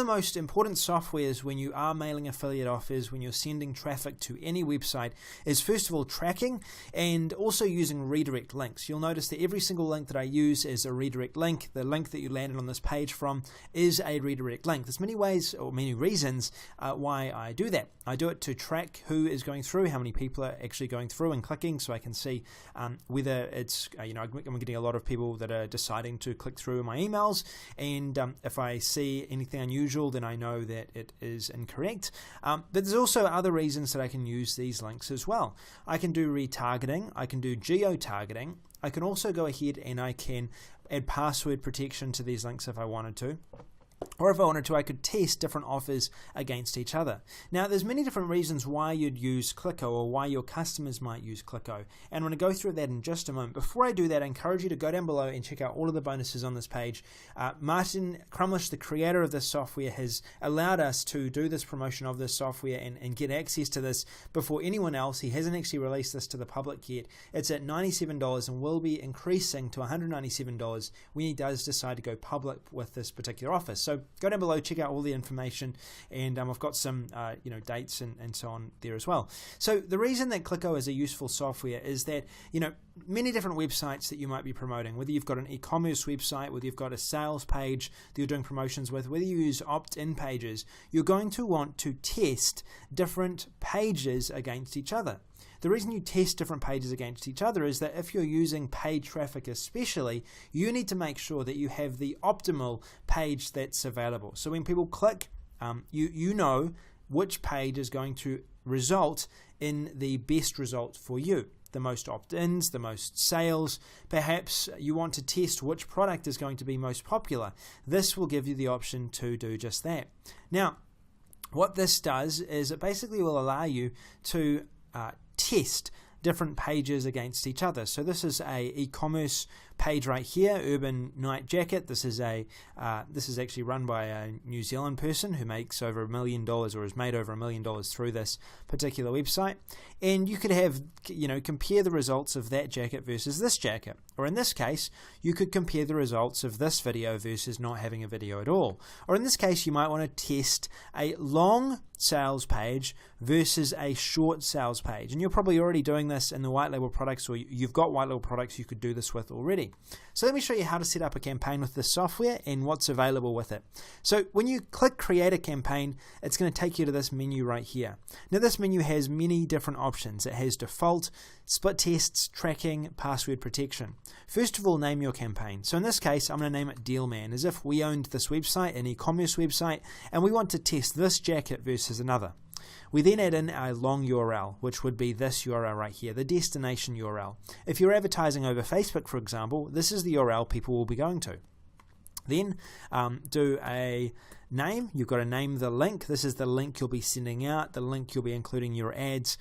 of the most important softwares when you are mailing affiliate offers, when you're sending traffic to any website, is first of all tracking and also using redirect links. You'll notice that every single link that I use is a redirect link. The link that you landed on this page from is a redirect link. There's many ways or many reasons why I do that. I do it to track who is going through, how many people are actually going through and clicking, so I can see whether it's, I'm getting a lot of people that are deciding to click through my emails, and if I see anything unusual, then I know that it is incorrect. But there's also other reasons that I can use these links as well. I can do retargeting, I can do geo-targeting, I can also go ahead and I can add password protection to these links if I wanted to. Or if I wanted to, I could test different offers against each other. Now, there's many different reasons why you'd use Clicko or why your customers might use Clicko. And I'm going to go through that in just a moment. Before I do that, I encourage you to go down below and check out all of the bonuses on this page. Martin Crumlish, the creator of this software, has allowed us to do this promotion of this software and get access to this before anyone else. He hasn't actually released this to the public yet. It's at $97 and will be increasing to $197 when he does decide to go public with this particular offer. So go down below, check out all the information, and I've got some dates and so on there as well. So the reason that Clicko is a useful software is that many different websites that you might be promoting, whether you've got an e-commerce website, whether you've got a sales page that you're doing promotions with, whether you use opt-in pages, you're going to want to test different pages against each other. The reason you test different pages against each other is that if you're using paid traffic especially, you need to make sure that you have the optimal page that's available. So when people click, you know which page is going to result in the best result for you. The most opt-ins, the most sales. Perhaps you want to test which product is going to be most popular. This will give you the option to do just that. Now, what this does is it basically will allow you to test different pages against each other. So this is a e-commerce page right here, Urban Night Jacket. This is actually run by a New Zealand person who makes over $1 million or has made over $1 million through this particular website. And you could have, compare the results of that jacket versus this jacket. Or in this case, you could compare the results of this video versus not having a video at all. Or in this case, you might want to test a long sales page versus a short sales page. And you're probably already doing this in the white label products, or you've got white label products you could do this with already. So let me show you how to set up a campaign with this software and what's available with it. So when you click create a campaign, it's going to take you to this menu right here. Now this menu has many different options. It has default, split tests, tracking, password protection. First of all, name your campaign. So in this case, I'm going to name it Dealman, as if we owned this website, an e-commerce website, and we want to test this jacket versus another. We then add in a long URL, which would be this URL right here, the destination URL. If you're advertising over Facebook, for example, this is the URL people will be going to. Then do a name. You've got to name the link. This is the link you'll be sending out, the link you'll be including your ads.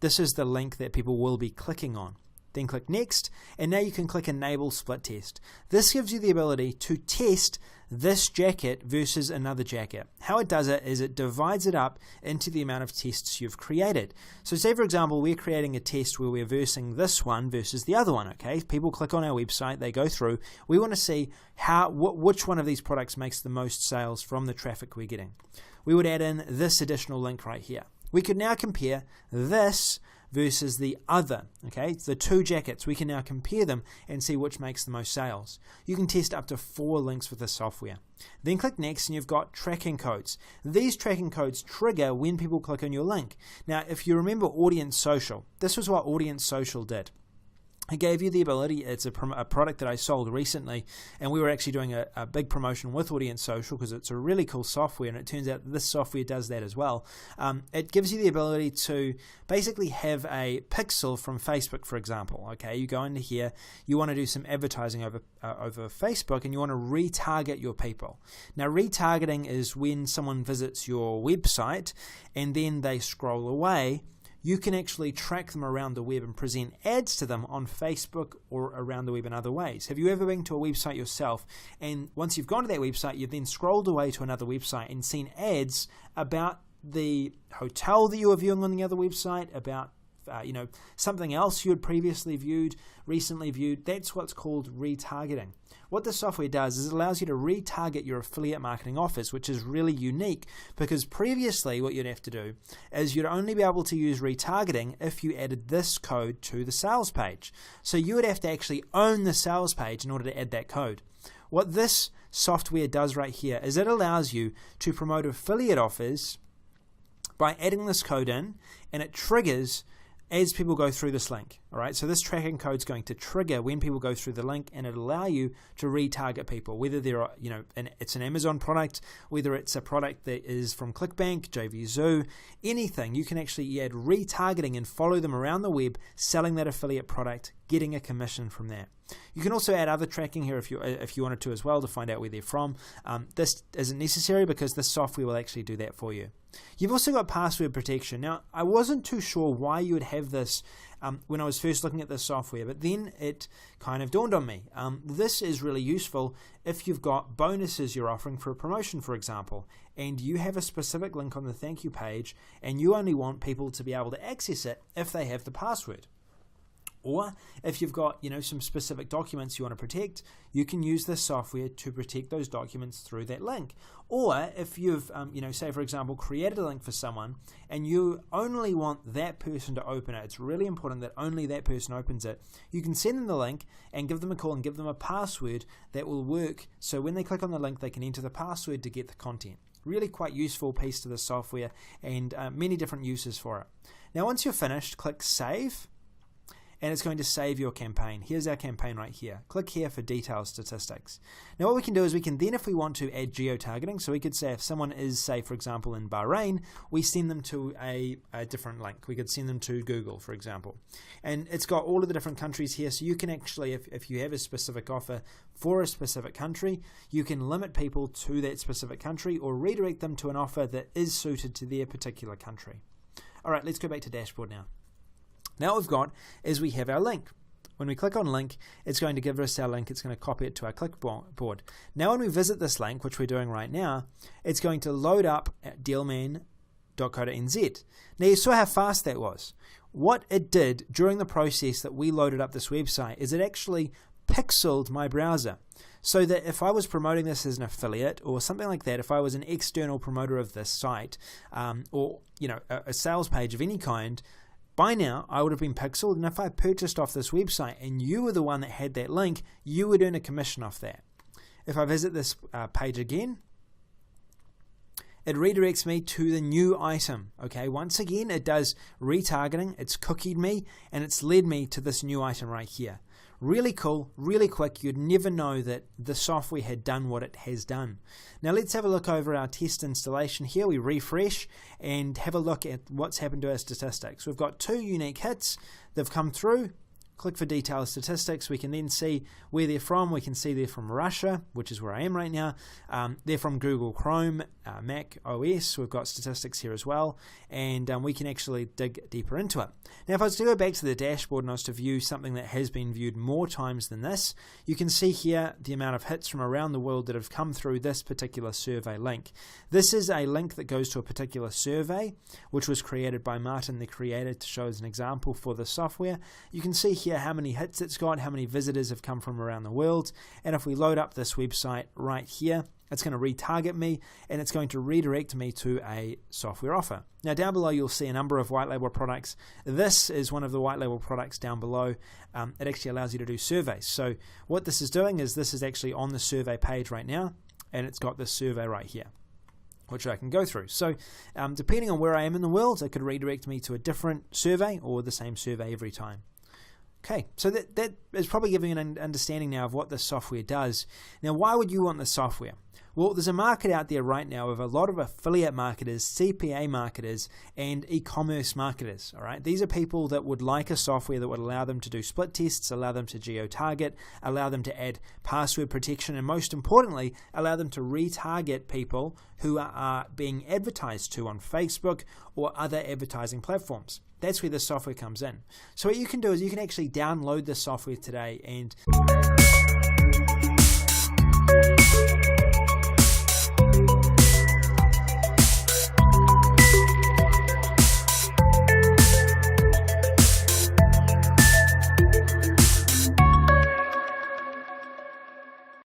This is the link that people will be clicking on. Then click next, and now you can click enable split test. This gives you the ability to test this jacket versus another jacket. How it does it is it divides it up into the amount of tests you've created. So say for example we're creating a test where we're versing this one versus the other one. Okay, people click on our website, they go through. We want to see which one of these products makes the most sales from the traffic we're getting. We would add in this additional link right here. We could now compare this versus the other, okay? The two jackets, we can now compare them and see which makes the most sales. You can test up to 4 links with this software. Then click next and you've got tracking codes. These tracking codes trigger when people click on your link. Now, if you remember Audience Social, this was what Audience Social did. It gave you the ability, it's a product that I sold recently, and we were actually doing a big promotion with Audience Social because it's a really cool software, and it turns out this software does that as well. It gives you the ability to basically have a pixel from Facebook, for example. Okay, you go into here, you want to do some advertising over Facebook, and you want to retarget your people. Now, retargeting is when someone visits your website and then they scroll away. You can actually track them around the web and present ads to them on Facebook or around the web in other ways. Have you ever been to a website yourself, and once you've gone to that website, you've then scrolled away to another website and seen ads about the hotel that you were viewing on the other website, about something else you had previously recently viewed. That's what's called retargeting. What this software does is it allows you to retarget your affiliate marketing offers, which is really unique, because previously what you'd have to do is you'd only be able to use retargeting if you added this code to the sales page. So you would have to actually own the sales page in order to add that code. What this software does right here is it allows you to promote affiliate offers by adding this code in, and it triggers as people go through this link. All right, so this tracking code is going to trigger when people go through the link, and it'll allow you to retarget people, whether they're, it's an Amazon product, whether it's a product that is from ClickBank, JVZoo, anything. You can actually add retargeting and follow them around the web, selling that affiliate product, getting a commission from that. You can also add other tracking here if you wanted to as well, to find out where they're from. This isn't necessary because this software will actually do that for you. You've also got password protection. Now, I wasn't too sure why you would have this when I was first looking at this software, but then it kind of dawned on me. This is really useful if you've got bonuses you're offering for a promotion, for example, and you have a specific link on the thank you page, and you only want people to be able to access it if they have the password. Or if you've got some specific documents you want to protect, you can use this software to protect those documents through that link. Or if you've say for example created a link for someone and you only want that person to open it, it's really important that only that person opens it, you can send them the link and give them a call and give them a password that will work, so when they click on the link they can enter the password to get the content. Really quite useful piece to the software, and many different uses for it. Now once you're finished, click Save, and it's going to save your campaign. Here's our campaign right here. Click here for detailed statistics. Now what we can do is we can then, if we want to, add geo-targeting. So we could say if someone is, say for example in Bahrain, we send them to a different link. We could send them to Google, for example. And it's got all of the different countries here, so you can actually, if you have a specific offer for a specific country, you can limit people to that specific country or redirect them to an offer that is suited to their particular country. Alright, let's go back to dashboard now. Now what we've got is we have our link. When we click on link, it's going to give us our link. It's going to copy it to our clipboard. Now when we visit this link, which we're doing right now, it's going to load up at dealman.co.nz. Now you saw how fast that was. What it did during the process that we loaded up this website is it actually pixeled my browser, so that if I was promoting this as an affiliate or something like that, if I was an external promoter of this site, or a sales page of any kind, by now I would have been pixeled, and if I purchased off this website and you were the one that had that link, you would earn a commission off that. If I visit this page again, it redirects me to the new item. Okay, once again it does retargeting, it's cookied me, and it's led me to this new item right here. Really cool, really quick. You'd never know that the software had done what it has done. Now let's have a look over our test installation here. We refresh and have a look at what's happened to our statistics. We've got 2 unique hits. They've come through. Click for detailed statistics. We can then see where they're from. We can see they're from Russia, which is where I am right now. They're from Google Chrome, Mac OS. We've got statistics here as well, and we can actually dig deeper into it. Now if I was to go back to the dashboard and I was to view something that has been viewed more times than this, you can see here the amount of hits from around the world that have come through this particular survey link. This is a link that goes to a particular survey which was created by Martin the creator to show as an example for the software. You can see here how many hits it's got, how many visitors have come from around the world, and if we load up this website right here, it's going to retarget me and it's going to redirect me to a software offer. Now down below you'll see a number of white label products. This is one of the white label products down below. It actually allows you to do surveys. So what this is doing is this is actually on the survey page right now, and it's got this survey right here which I can go through. So depending on where I am in the world, it could redirect me to a different survey or the same survey every time. Okay, so that is probably giving an understanding now of what this software does. Now, why would you want this software? Well, there's a market out there right now of a lot of affiliate marketers, CPA marketers, and e-commerce marketers. All right, these are people that would like a software that would allow them to do split tests, allow them to geo-target, allow them to add password protection, and most importantly, allow them to retarget people who are being advertised to on Facebook or other advertising platforms. That's where this software comes in. So what you can do is you can actually download this software today and